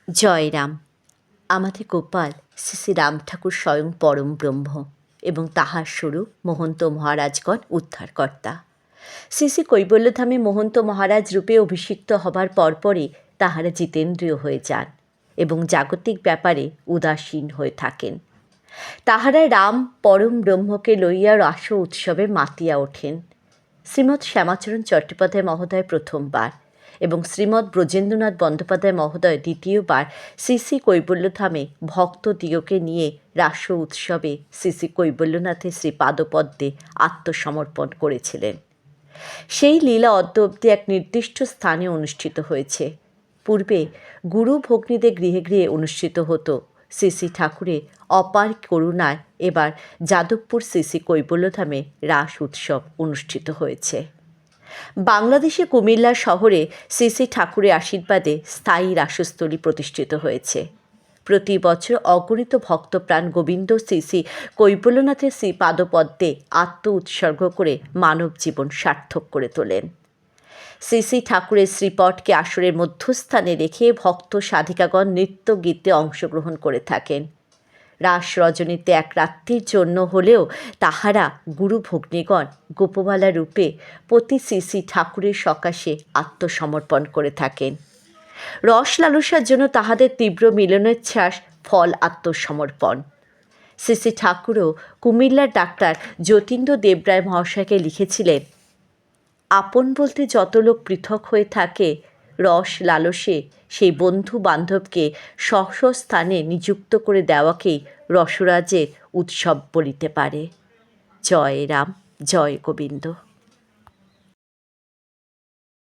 জয় রাম। আমাদের গোপাল শ্রী শ্রী রাম ঠাকুর স্বয়ং পরম ব্রহ্ম এবং তাহার স্বরূপ মহন্ত মহারাজগণ উদ্ধারকর্তা। শ্রী শ্রী কৈবল্যধামে মহন্ত মহারাজ রূপে অভিষিক্ত হবার পরপরই তাহারা জিতেন্দ্রীয় হয়ে যান এবং জাগতিক ব্যাপারে উদাসীন হয়ে থাকেন। তাহারা রাম পরম ব্রহ্মকে লইয়া রাস উৎসবে মাতিয়া ওঠেন। শ্রীমৎ শ্যামাচরণ চট্টোপাধ্যায় মহোদয় প্রথমবার এবং শ্রীমৎ ব্রজেন্দ্রনাথ বন্দ্যোপাধ্যায় মহোদয় দ্বিতীয়বার শ্রী শ্রী কৈবল্যধামে ভক্তদিগকে নিয়ে রাস উৎসবে শ্রী শ্রী কৈবল্যনাথের শ্রীপাদপদ্মে আত্মসমর্পণ করেছিলেন। সেই লীলা অদ্য অবধি এক নির্দিষ্ট স্থানে অনুষ্ঠিত হয়েছে। পূর্বে গুরু ভগ্নীদের গৃহে গৃহে অনুষ্ঠিত হতো। শ্রী শ্রী ঠাকুরের অপার করুণায় এবার যাদবপুর শ্রী শ্রী কৈবল্যধামে রাস উৎসব অনুষ্ঠিত হয়েছে। বাংলাদেশে কুমিল্লা শহরে শ্রী শ্রী ঠাকুরের আশীর্বাদে স্থায়ী রাসস্থলী প্রতিষ্ঠিত হয়েছে। প্রতি বছর অগণিত ভক্তপ্রাণ গোবিন্দ শ্রী শ্রী কৈবল্যনাথের শ্রীপাদপদ্মে আত্ম উৎসর্গ করে মানব জীবন সার্থক করে তোলেন। শ্রী শ্রী ঠাকুরের শ্রীপটকে আসরের মধ্যস্থানে রেখে ভক্ত সাধিকাগণ নৃত্য গীতে অংশগ্রহণ করে থাকেন। রাস রজনীতে এক রাত্রির জন্য হলেও তাহারা গুরু ভগ্নীগণ গোপবালা রূপে প্রতি শ্রী শ্রী ঠাকুরের সকাশে আত্মসমর্পণ করে থাকেন। রস লালসার জন্য তাহাদের তীব্র মিলনোচ্ছ্বাস ফল আত্মসমর্পণ। শ্রী শ্রী ঠাকুরও কুমিল্লার ডাক্তার যতীন্দ্র দেবরায় মহাশয়কে লিখেছিলেন, আপন বলতে যত লোক পৃথক হয়ে থাকে, রস লালসে সেই বন্ধু বান্ধবকে স্ব স্থানে নিযুক্ত করে দেওয়াকেই রসরাজের উৎসব বলিতে পারে। জয় রাম, জয় গোবিন্দ।